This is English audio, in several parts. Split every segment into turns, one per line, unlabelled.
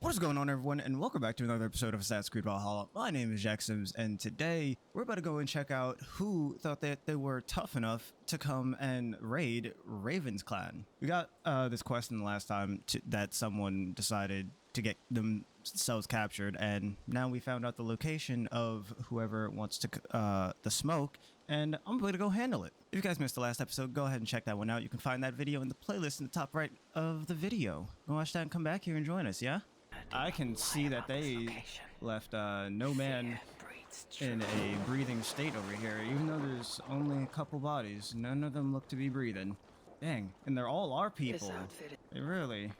What's going on, everyone, and welcome back to another episode of Assassin's Creed Valhalla. My name is Jack Sims, and today we're about to go and check out who thought that they were tough enough to come and raid Raven's clan. We got this quest in the last time that someone decided to get themselves captured, and now we found out the location of whoever wants to the smoke, and I'm going to go handle it. If you guys missed the last episode, go ahead and check that one out. You can find that video in the playlist in the top right of the video. Go watch that and come back here and join us, yeah? I can see that they left no man in a breathing state over here, even though there's only a couple bodies. None of them look to be breathing. Dang, and they're all our people. They really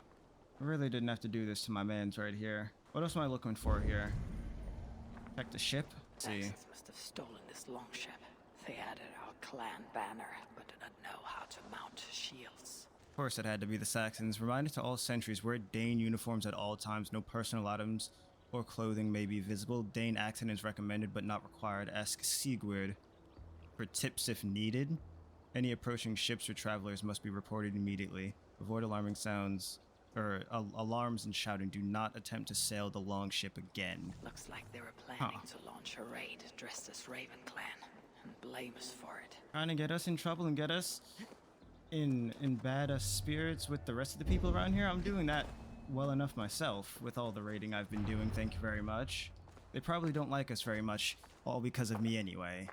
didn't have to do this to my mans right here. What else am I looking for here? Check the ship. Let's see.
Saxons must have stolen this longship. They added our clan banner, but did not know how to mount shields.
Of course it had to be the Saxons. Reminded to all sentries, wear Dane uniforms at all times. No personal items or clothing may be visible. Dane accent is recommended but not required. Ask Sigurd for tips if needed. Any approaching ships or travelers must be reported immediately. Avoid alarming sounds or alarms and shouting. Do not attempt to sail the longship again.
Looks like they were planning to launch a raid dressed as Raven Clan and blame us for it.
Trying to get us in trouble and get us in bad spirits with the rest of the people around here. I'm doing that well enough myself with all the raiding I've been doing, thank you very much. They probably don't like us very much, all because of me anyway.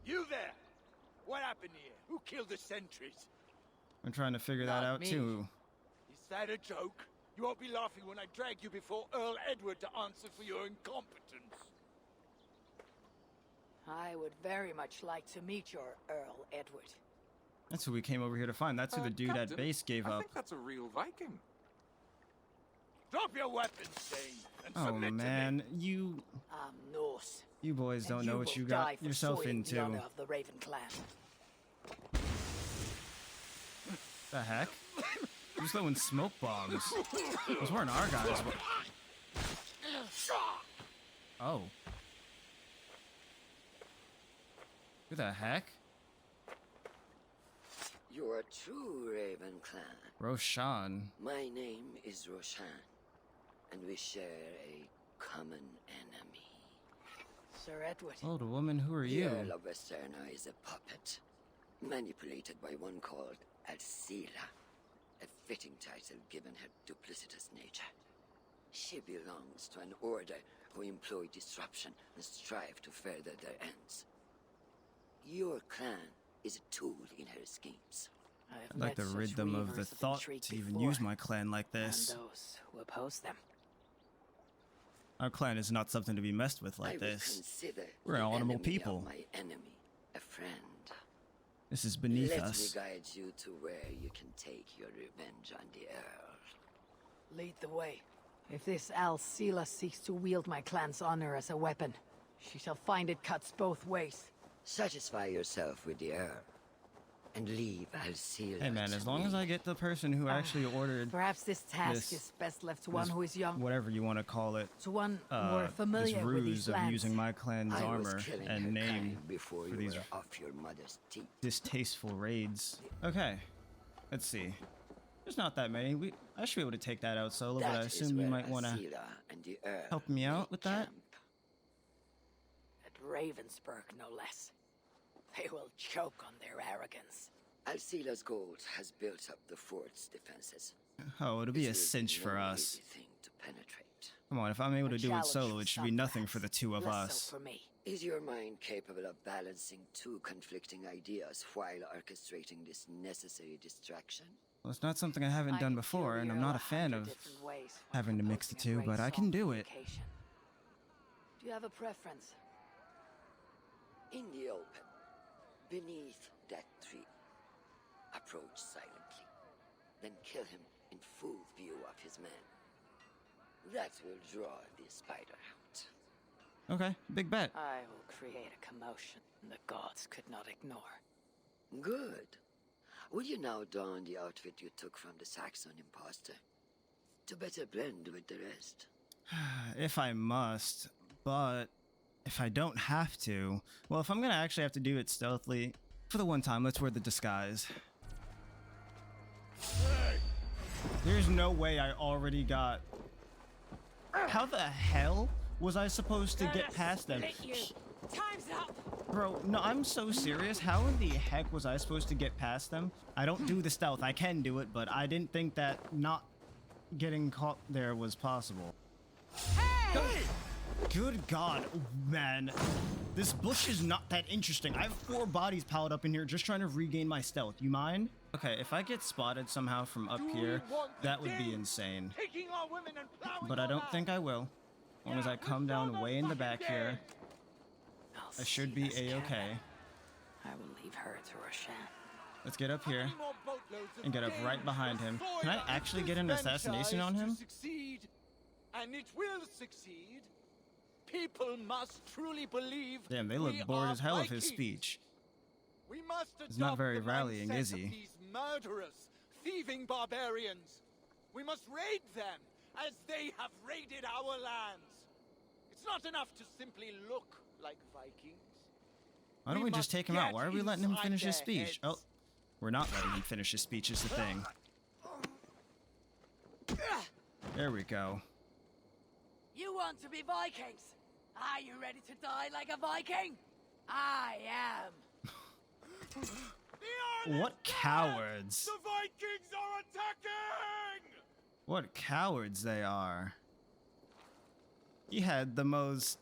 You there! What happened here? Who killed the sentries?
I'm trying to figure that out too.
Is that a joke? You won't be laughing when I drag you before Earl Edward to answer for your incompetence.
I would very much like to meet your Earl Edward.
That's who we came over here to find. That's who the dude
Captain,
at base gave
I
up.
think that's a real Viking.
Drop your weapons, Dane, and
Oh
submit to me.
man, you
Norse.
boys don't
And
know
you
what
will
you
die
got
for
yourself
soiling the honor
into.
of the Raven Clan.
The heck? Who's throwing smoke bombs? Those weren't our guys. Oh. Who the heck?
You're a true Raven Clan.
Roshan.
My name is Roshan, and we share a common enemy.
Sir Edward.
Oh, the woman, who are
The Earl
you?
of Westerna is a puppet, manipulated by one called Alcila, a fitting title given her duplicitous nature. She belongs to an order who employ disruption and strive to further their ends. Your clan is a tool in her schemes.
I'd like to rid them of the thought to even use my clan like this.
And those who oppose them.
Our clan is not something to be messed with
I
like
would
this.
consider
We're
the
honorable
enemy
people.
of my enemy a friend.
This is beneath
Let
us.
me guide you to where you can take your revenge on the Earl.
Lead the way. If this Alcila seeks to wield my clan's honor as a weapon, she shall find it cuts both ways.
Satisfy yourself with the Earl, and leave Alcila.
Hey man, as long as I get the person who actually ordered
Perhaps this task
This-
is best left to one
this-
who is young,
whatever you want to call it,
to one more
this
familiar with
ruse
these
of
lands.
using my clan's
I
armor
was killing
and
her
name
kind before
for
you
these
were off your mother's teeth.
distasteful raids. Okay, let's see. There's not that many. I should be able to take that out solo, but I
That is
assume you
where
might want to
Alcila and the Earl
help me out with that.
camp.
At Ravensburg, no less. They will choke on their arrogance.
Alcila's gold has built up the fort's defenses.
Oh, it'll be a
This will
cinch for
no
us.
easy thing to penetrate.
Come on, if I'm able to do it
Challenge
solo,
for
it should be
some,
nothing for the
perhaps.
two of
Less
us.
so for me.
Is your mind capable of balancing two conflicting ideas while orchestrating this necessary distraction?
Well, it's not something I haven't
I
done
can
before,
cure
and I'm
you
not a
100
fan of
different ways while
having to mix the
proposing a
two, but
great
I can
song
do
for
it.
occasion. Do you have a preference?
In the open, beneath that tree, approach silently, then kill him in full view of his men. That will draw the spider out.
Okay, big bet.
I will create a commotion the gods could not ignore.
Good. Will you now don the outfit you took from the Saxon imposter? To better blend with the rest.
If I must, but if I don't have to, well, if I'm gonna actually have to do it stealthily, for the one time, let's wear the disguise. There's no way I already got... How the hell was I supposed to get past them?
Time's up.
Bro, no, I'm so serious. How in the heck was I supposed to get past them? I don't do the stealth. I can do it, but I didn't think that not getting caught there was possible.
Hey!
Good God, man. This bush is not that interesting. I have 4 bodies piled up in here just trying to regain my stealth. You mind? Okay, if I get spotted somehow from up here, that would be insane.
Taking our women and plowing
But I
our
don't
land.
think I will. As long as I come down way in the back here, I should be a-okay.
I will leave her to Roshan.
Let's get up
How
here
many more boatloads of
and get up
game
right behind him.
before
Can I
it
actually
this
get an
venture
assassination
is
on
to
him?
Succeed, and it will succeed. People must truly believe.
Damn, they
we
look bored
are
as hell of his
Vikings.
speech.
We must
He's not
adopt
very
the
rallying,
mindset
is
of
he?
These murderous, thieving barbarians. We must raid them as they have raided our lands. It's not enough to simply look like Vikings.
Why don't we just
must
take him out?
get
Why are we letting him
inside
finish his
their
speech?
heads.
Oh, we're not letting him finish his speech is the thing. There we go.
You want to be Vikings? Are you ready to die like a Viking? I am.
The island
What
is dead!
cowards.
The Vikings are attacking!
What cowards they are. He had the most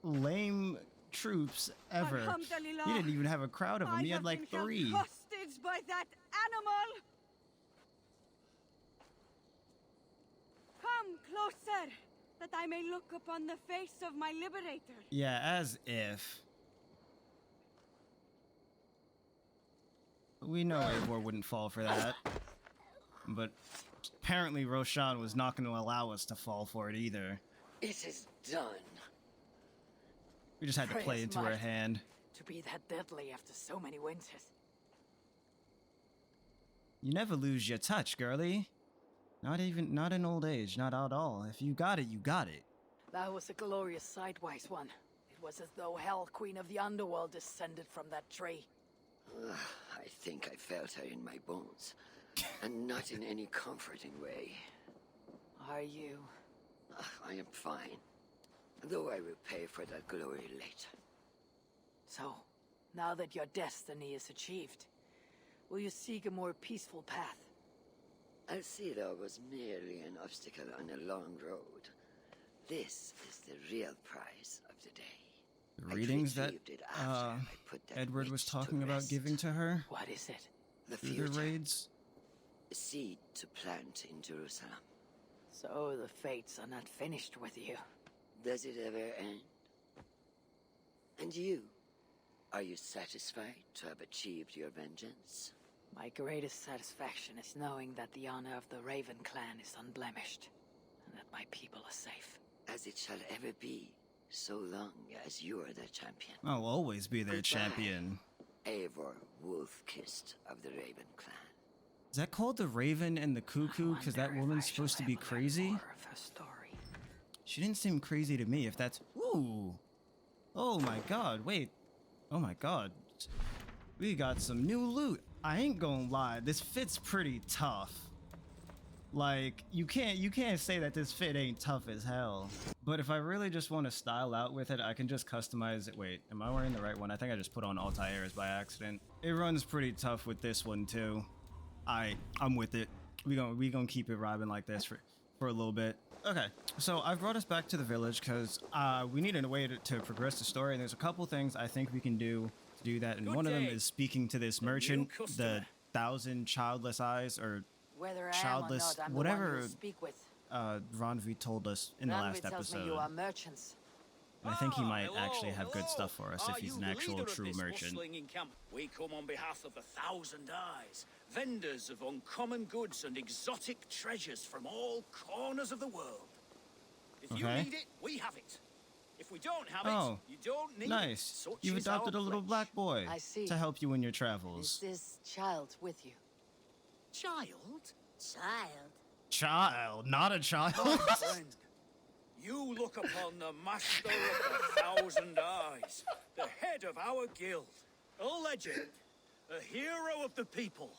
lame troops ever.
Alhamdulillah.
He didn't even have a crowd of them. He had like 3.
Hostage by that animal. Come closer, that I may look upon the face of my liberator.
Yeah, as if. We know Eivor wouldn't fall for that. But apparently Roshan was not going to allow us to fall for it either.
It is done.
We just had to
Praise
play into her
might.
hand.
To be that deadly after so many winters.
You never lose your touch, girlie. Not in old age, not at all. If you got it, you got it.
That was a glorious sidewise one. It was as though Hell, Queen of the Underworld, descended from that tree.
I think I felt her in my bones, and not in any comforting way.
Are you?
I am fine, though I will pay for that glory later.
So, now that your destiny is achieved, will you seek a more peaceful path?
Alcida was merely an obstacle on a long road. This is the real prize of the day.
The readings that
retrieved it after I put that
Edward was
witch to
talking about
rest.
giving to her
What is it?
The
through
future.
the raids.
A seed to plant in Jerusalem.
So the fates are not finished with you.
Does it ever end? And you? Are you satisfied to have achieved your vengeance?
My greatest satisfaction is knowing that the honor of the Raven clan is unblemished, and that my people are safe.
As it shall ever be, so long as you are the champion.
I'll always be their
Goodbye.
champion.
Eivor Wolf-Kissed of the Raven clan.
Is that called the Raven and the Cuckoo? Because that woman's supposed to be crazy?
More of her story.
She didn't seem crazy to me. If that's ooh, oh my God! Wait, oh my God, we got some new loot. I ain't gonna lie, this fit's pretty tough. Like, you can't say that this fit ain't tough as hell. But if I really just want to style out with it, I can just customize it. Wait, am I wearing the right one? I think I just put on Altair's by accident. It runs pretty tough with this one too. I'm with it. We gonna keep it vibing like this for a little bit. Okay, so I've brought us back to the village because we need a way to progress the story, and there's a couple things I think we can do to do that, and
Good
one of them
day.
is speaking to this merchant, the
customer.
1,000 childless eyes, or
Whether I
childless,
am or not, I'm
whatever
the one you'll speak with.
Ranvi told us in the last
Ranvi tells me
episode.
you are merchants.
And I think he might
hello,
actually have good
hello.
stuff for us if
Are
he's
you
an
the
actual
leader of
true
this
merchant.
bustling encampment? We come on behalf of the 1,000 Eyes, vendors of uncommon goods and exotic treasures from all corners of the world. If you
Okay.
need it, we have it. If we don't have
Oh,
it, you don't need it.
Nice.
Such
You've
is our
adopted a little
pledge.
black boy
I see.
to help you in your
Is
travels.
this child with you?
Child?
Child, not a child.
My friend, you look upon the master of the 1,000 Eyes, the head of our guild, a legend, a hero of the people,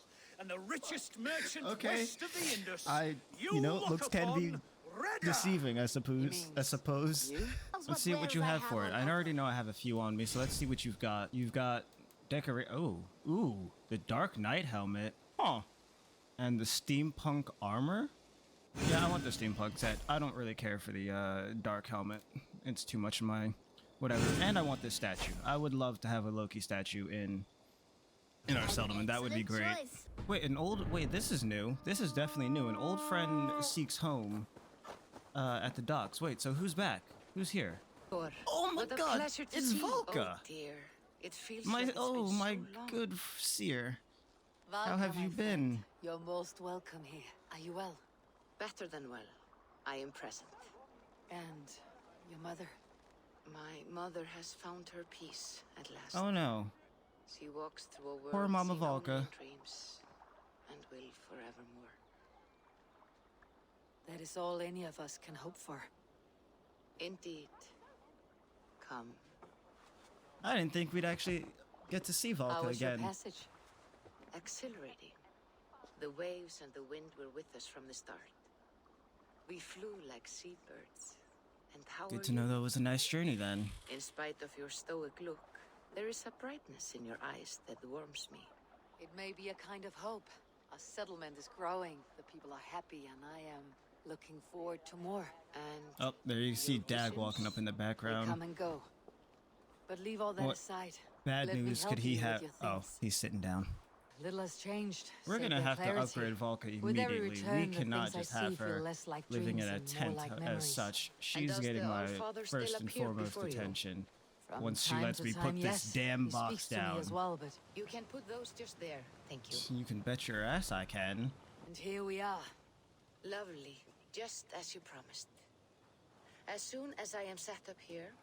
and the richest merchant
Okay.
west of the Indus.
Looks
look
can be
upon Reda.
deceiving, I suppose.
You?
Let's see what you have for it. I already know I have a few on me, so let's see what you've got. You've got the Dark Knight helmet. Huh. And the steampunk armor? Yeah, I want the steampunk set. I don't really care for the dark helmet. It's too much of my whatever. And I want this statue. I would love to have a Loki statue in our settlement. That would be great. Wait, this is new. This is definitely new. An old friend seeks home at the docks. Wait, so who's back? Who's here? Oh my god, it's Volka.
Oh dear. It feels
My
like it's been so long.
good seer. How
Valka,
have
my
you
friend.
been?
You're most welcome here. Are you well?
Better than well. I am present.
And your mother?
My mother has found her peace at last.
Oh no.
She walks through a world
Poor Mama
seen only
Volka.
in dreams, and will forevermore.
That is all any of us can hope for.
Indeed. Come.
I didn't think we'd actually get to see
How
Volka
was your
again.
passage?
Exhilarating. The waves and the wind were with us from the start. We flew like seabirds. And how
Good
are
to know
you?
that was a nice journey then.
In spite of your stoic look, there is a brightness in your eyes that warms me.
It may be a kind of hope. Our settlement is growing. The people are happy, and I am looking forward to more.
And
Oh, there you see
your
Dag
visions,
walking up in the
They
background.
come and go. But leave all that
What
aside.
Bad
Let me
news
help
could he
you with
have?
your
Oh,
things.
he's sitting down.
Little has changed.
We're
save
gonna
the
have to
clarity.
upgrade Volka
With every
immediately.
return,
We
the
cannot
things I
just
see
have
feel
her
less like
living in
dreams
a
and
tent
more like
as
memories.
such. She's
does
getting
the
my
Allfather still
first and
appear
foremost
before you?
attention.
From
Once she
time
lets
to
me
time,
put this
yes.
damn
He
box
speaks to me
down.
as well, but
you can put those just there. Thank you.
You can bet your ass I can.
and here we are.
Lovely. Just as you promised. As soon as I am set up here,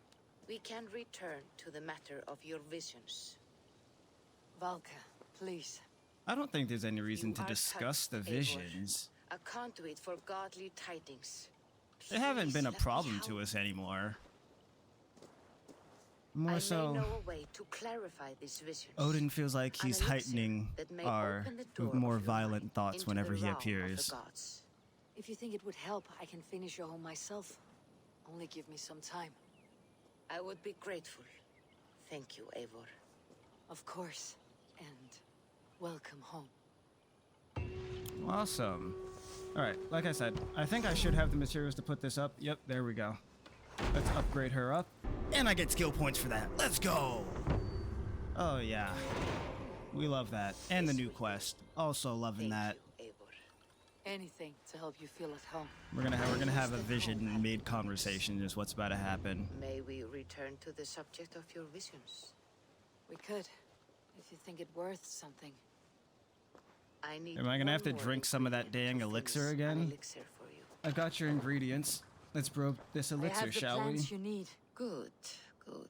we can return to the matter of your visions.
Valka, please.
I don't think there's any reason
You
to
are
discuss the
touched, Eivor.
visions.
A conduit for godly tidings.
They haven't been a
Please let me
problem
help.
to us anymore.
I
More
may
so,
know a way to clarify these visions.
Odin feels like
An
he's
elixir
heightening
that may
our
open the door
more
of your
violent
mind
thoughts
into
whenever
the
he
realm of the
appears.
gods.
If you think it would help, I can finish your home myself. Only give me some time.
I would be grateful. Thank you, Eivor.
Of course. And welcome home.
Awesome. Alright, like I said, I think I should have the materials to put this up. Yep, there we go. Let's upgrade her up. And I get skill points for that. Let's go! Oh yeah. We love that. And the new quest. Also loving
Thank
that.
you, Eivor.
Anything to help you feel at home.
We're gonna have a vision made conversation is what's about to happen.
May we return to the subject of your visions?
We could, if you think it worth something.
I need
Am I gonna have to
one more
drink some of that
ingredient
dang
to
elixir
finish an
again?
elixir for you.
I've got your ingredients. Let's brew this
I
elixir,
have the
shall we?
plants you need.
Good, good.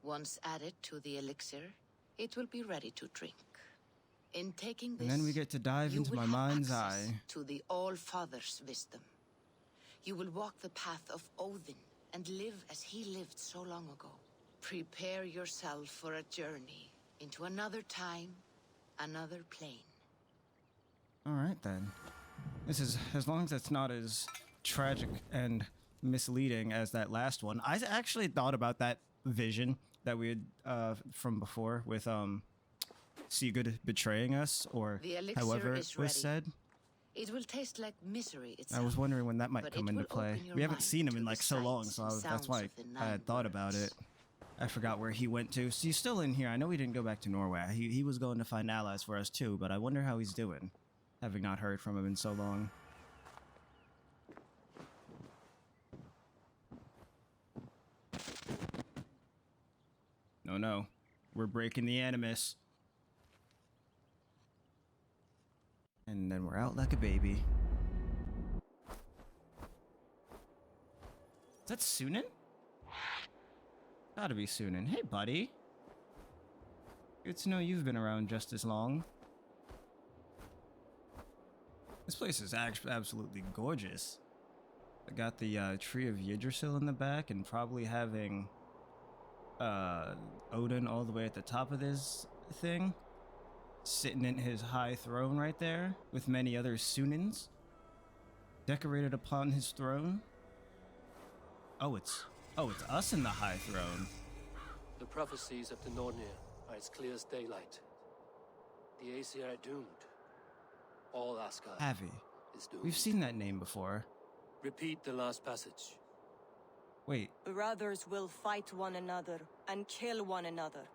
Once added to the elixir, it will be ready to drink. In taking this,
And then we get to dive
you
into
will
my
have
mind's
access
eye.
to the All-Father's wisdom. You will walk the path of Odin and live as he lived so long ago. Prepare yourself for a journey into another time, another plane.
Alright then. This is, as long as it's not as tragic and misleading as that last one. I actually thought about that vision that we had from before with Sigurd betraying us, or
The elixir
however
is
it was
ready.
said.
It will taste like misery
I
itself.
was wondering when that might
but
come
it
into
will
play.
open your
We haven't
mind
seen him
to
in
the
like so long,
sights
so
and
that's
sounds
why
of the
I had
nine
thought about
worlds.
it. I forgot where he went to. So he's still in here. I know he didn't go back to Norway. He was going to find allies for us too, but I wonder how he's doing, having not heard from him in so long. No, no. We're breaking the animus. And then we're out like a baby. Is that Sunan? Gotta be Sunan. Hey, buddy. Good to know you've been around just as long. This place is absolutely gorgeous. I got the tree of Yggdrasil in the back, and probably having Odin all the way at the top of this thing. sitting in his high throne right there, with many other Sunins decorated upon his throne. Oh, it's us in the high throne.
The prophecies of the Nornir are as clear as daylight. The Aesir are doomed. All Asgard
Avi.
is doomed.
We've seen that name before.
Repeat the last passage.
Wait,
Brothers will fight one another and kill one another.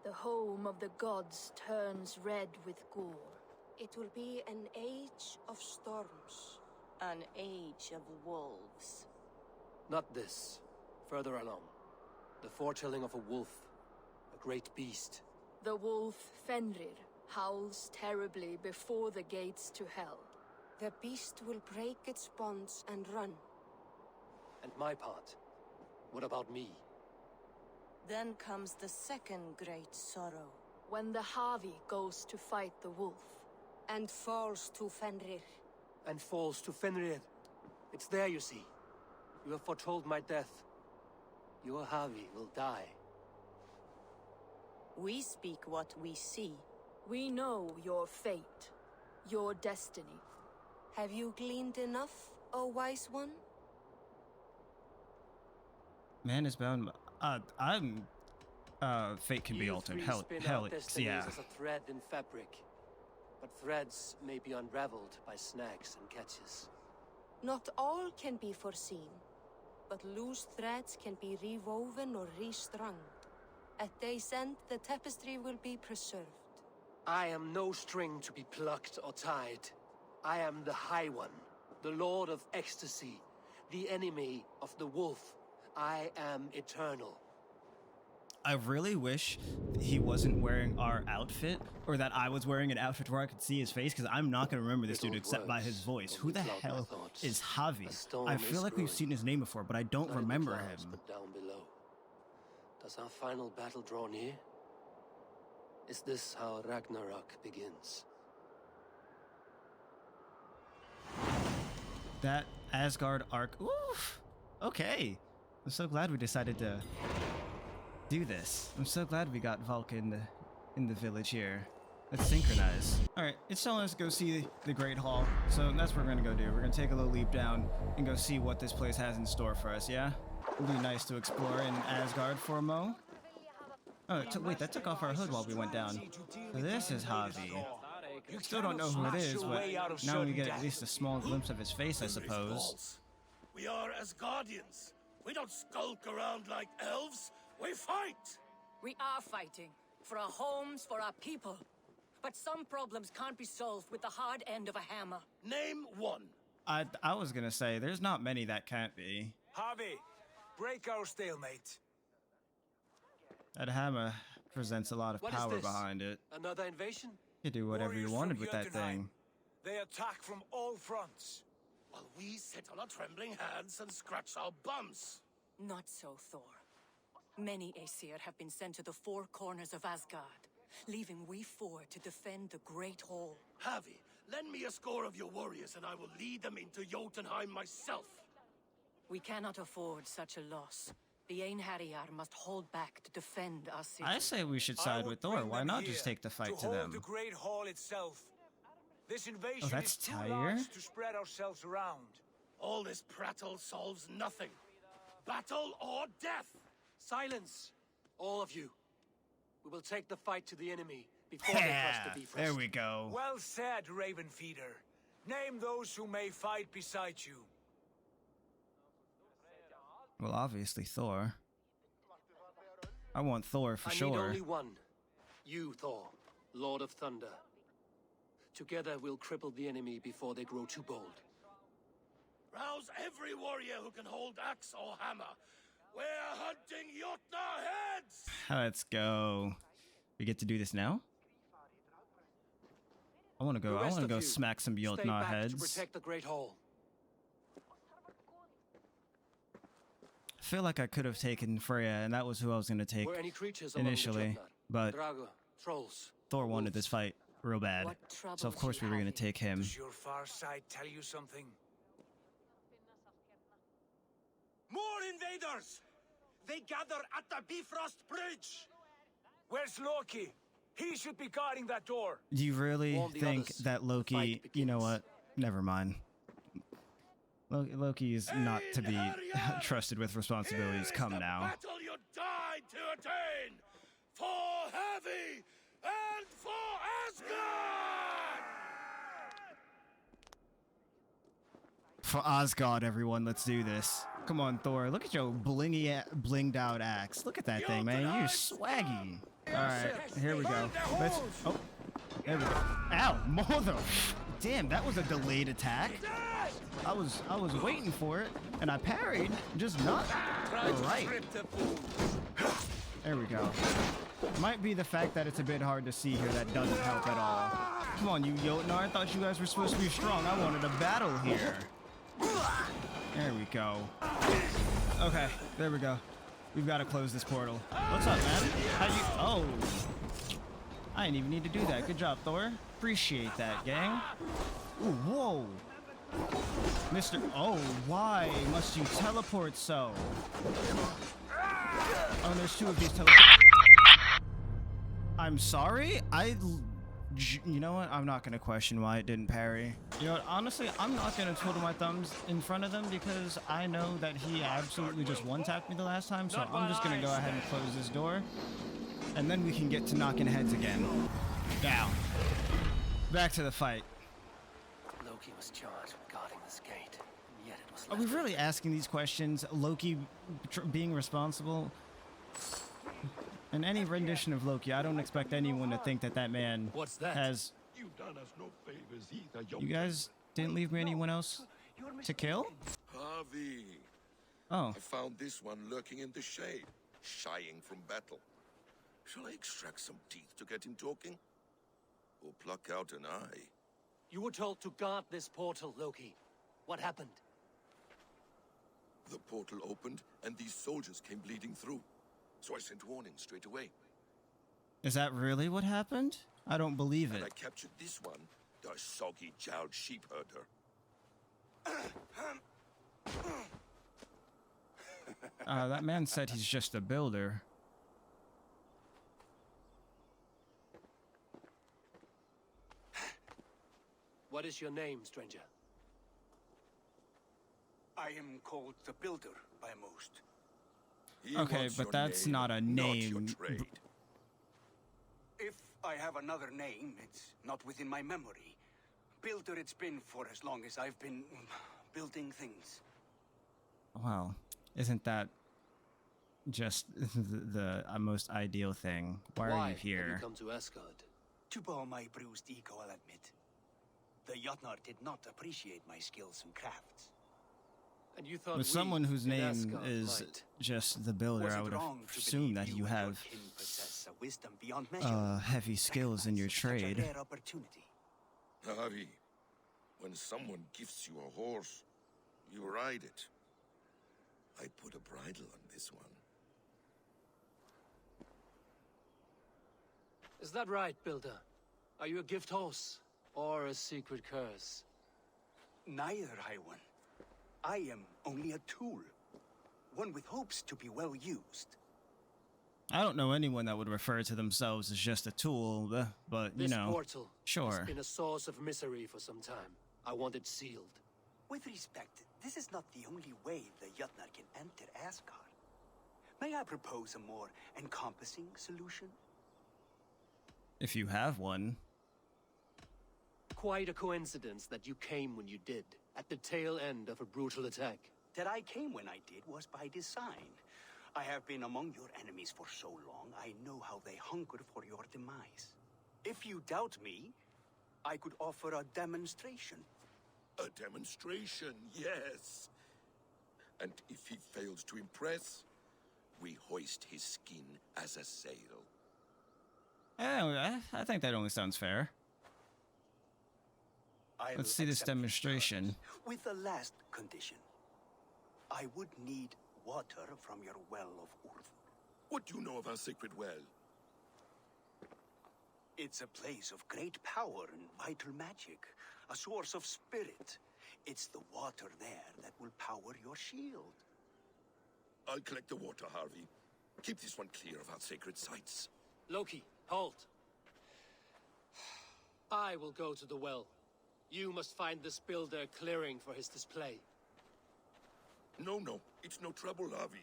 The home of the gods turns red with gore.
It will be an age of storms.
An age of wolves.
Not this. Further along. The foretelling of a wolf. A great beast.
The wolf Fenrir howls terribly before the gates to hell.
The beast will break its bonds and run.
And my part. What about me?
Then comes the second great sorrow.
When the Havi goes to fight the wolf.
And falls to Fenrir.
And falls to Fenrir. It's there, you see. You have foretold my death. Your Havi will die.
We speak what we see.
We know your fate, your destiny.
Have you gleaned enough, O wise one?
man is bound. Fate can be
You
altered.
three
Hell,
spin
hell,
out destinies
yeah.
as a thread in fabric. But threads may be unraveled by snags and catches.
Not all can be foreseen, but loose threads can be rewoven or restrung. At day's end, the tapestry will be preserved.
I am no string to be plucked or tied. I am the High One, the Lord of Ecstasy, the enemy of the Wolf. I am eternal.
I really wish he wasn't wearing our outfit, or that I was wearing an outfit where I could see his face, because I'm not going to remember this dude
Little
except by
words,
his voice.
but
Who
we
the
cloud my
hell
thoughts.
is Javi?
A storm
I feel
is
like we've
brewing.
seen his name before, but I don't
Not in the
remember
clouds,
him.
but down below. Does our final battle draw near? Is this how Ragnarok begins?
That Asgard arc. Oof. Okay. I'm so glad we decided to do this. I'm so glad we got Vulcan in the village here. Let's synchronize. Alright, it's telling us to go see the Great Hall. So that's what we're gonna go do. We're gonna take a little leap down and go see what this place has in store for us, yeah? It'd be nice to explore in Asgard for a mo. Oh, wait, that took off our hood while we went down. So this is Javi. Still don't know who it is, but now we get at least a small glimpse of his face, I suppose.
We are Asgardians. We don't skulk around like elves. We fight.
We are fighting. For our homes, for our people. But some problems can't be solved with the hard end of a hammer.
Name one.
I was gonna say, there's not many that can't be.
Javi, break our stalemate.
That hammer presents a lot of
What is
power
this?
behind it.
Another invasion?
You do whatever you
Warriors
wanted
from
with that
Jotunheim.
thing.
They attack from all fronts.
While we sit on our trembling hands and scratch our bums.
Not so, Thor. Many Aesir have been sent to the four corners of Asgard, leaving we four to defend the Great Hall.
Javi, lend me a score of your warriors and I will lead them into Jotunheim myself.
We cannot afford such a loss. The Einherjar must hold back to defend our city.
I say we should
I
side
would
with Thor.
bring
Why
them
not
here
just take the fight to
hold
them?
the Great Hall itself. This invasion
that's
is too
Tyre?
large to spread ourselves around.
All this prattle solves nothing. Battle or death.
Silence! All of you. We will take the fight to the enemy before they crush the Bifrost.
There we go.
Well said, Raven Feeder. Name those who may fight beside you.
Well, obviously Thor. I want Thor for
I need
sure.
only one. You, Thor, Lord of Thunder. Together we'll cripple the enemy before they grow too bold.
Rouse every warrior who can hold axe or hammer. We're hunting Jotnar heads!
Let's go. We get to do this now? I want to
The
go. I
rest
want to
of
go
you,
smack some
Stay
Jotnar
back to
heads.
protect the Great Hall.
I feel like I could have taken Freya, and that was who I was going to take
Were any creatures among
initially,
the
but
Drago, trolls.
Thor wanted
wolves?
this fight real bad,
What troubles
so of course we
you,
were going to
Javi?
take him.
Does your far side tell you something?
More invaders! They gather at the Bifrost Bridge!
Where's Loki? He should be guarding that door.
Do you really
Warn the
think
others.
that
The
Loki?
fight
You know
begins.
what? Never mind. Loki is not to be trusted with responsibilities. Come now.
Battle you died to attain for Heavy and for Asgard.
For Asgard, everyone, let's do this. Come on, Thor. Look at your blinged out axe. Look at that thing, man. You're swaggy. All right, here we go. Let's. Oh, there we go. Ow, mother. Damn, that was a delayed attack. I was waiting for it, and I parried, just not right. There we go. Might be the fact that it's a bit hard to see here that doesn't help at all. Come on, you Jotnar. I thought you guys were supposed to be strong. I wanted a battle here. There we go. Okay, there we go. We've got to close this portal. What's up, man? How you? Oh, I didn't even need to do that. Good job, Thor. Appreciate that, gang. Ooh, whoa. Mr. Oh, why must you teleport so? Oh, there's two of these teleports. I'm sorry? You know what? I'm not going to question why it didn't parry. You know what? Honestly, I'm not going to twiddle my thumbs in front of them because I know that he absolutely just one-tapped me the last time, so I'm just going to go ahead and close this door. And then we can get to knocking heads again. Now, back to the fight.
Loki was charged with guarding this gate, and yet it was
Are we really asking these questions? Loki being responsible? In any rendition of Loki, I don't expect anyone to think that that man
What's that?
has...
You've done us no favors either,
You guys didn't leave me anyone else to kill?
Harvey.
Oh.
I found this one lurking in the shade, shying from battle. Shall I extract some teeth to get him talking? Or pluck out an eye?
You were told to guard this portal, Loki. What happened?
The portal opened, and these soldiers came bleeding through. So I sent warning straight away.
Is that really what happened? I don't believe
And
it.
I captured this one, the soggy-jowled sheep herder.
That man said he's just a builder.
What is your name, stranger?
I am called the Builder by most.
He
Okay,
wants
but
your
that's
name,
not a
Not
name.
your trade.
If I have another name, it's not within my memory. Builder it's been for as long as I've been building things.
Well, isn't that just the most ideal thing? Why are you
Have
here?
you come to Asgard?
To bow my bruised ego, I'll admit. The Jotnar did not appreciate my skills and crafts.
And you thought
With someone whose
in
name
Asgard
is
might.
just the builder,
Was
I
it
would
wrong to
assume
believe
that you
and
have
your kin possess a wisdom beyond measure?
heavy skills in your
Such a
trade.
rare opportunity.
Harvey, when someone gifts you a horse, you ride it. I put a bridle on this one.
Is that right, Builder? Are you a gift horse or a secret curse?
Neither, High One. I am only a tool. One with hopes to be well used.
I don't know anyone that would refer to themselves as just a tool, but you
This
know,
portal
sure.
has been a source of misery for some time. I want it sealed.
With respect, this is not the only way the Jotnar can enter Asgard. May I propose a more encompassing solution?
If you have one.
Quite a coincidence that you came when you did, at the tail end of a brutal attack.
That I came when I did was by design. I have been among your enemies for so long, I know how they hunger for your demise. If you doubt me, I could offer a demonstration.
A demonstration, yes. And if he fails to impress, we hoist his skin as a sail.
I think that only sounds fair.
I'll
Let's see this
accept your
demonstration.
terms, with the last condition. I would need water from your well of Urth.
What do you know of our sacred well?
It's a place of great power and vital magic, a source of spirit. It's the water there that will power your shield.
I'll collect the water, Harvey. Keep this one clear of our sacred sites.
Loki, halt! I will go to the well. You must find this builder clearing for his display.
No, no, it's no trouble, Avi.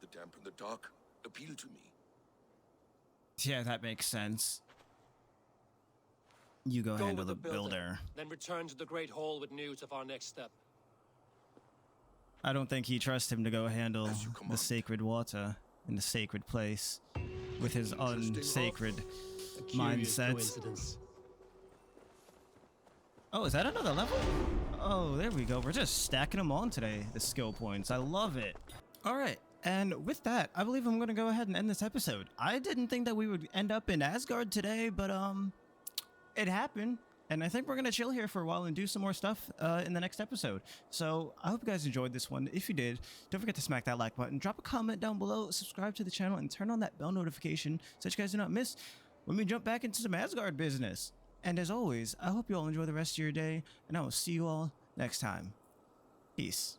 The damp and the dark appeal to me.
Yeah, that makes sense. You go handle the builder.
Then return to the Great Hall with news of our next step.
I don't think he trusts him to go handle
As you
the
command.
sacred water in the sacred place with his unsacred
A curious
mindset.
coincidence.
Oh, is that another level? Oh, there we go. We're just stacking them on today, the skill points. I love it. All right. And with that, I believe I'm going to go ahead and end this episode. I didn't think that we would end up in Asgard today, but it happened. And I think we're going to chill here for a while and do some more stuff in the next episode. So I hope you guys enjoyed this one. If you did, don't forget to smack that like button, drop a comment down below, subscribe to the channel, and turn on that bell notification so that you guys do not miss when we jump back into some Asgard business. And as always, I hope you all enjoy the rest of your day, and I will see you all next time. Peace.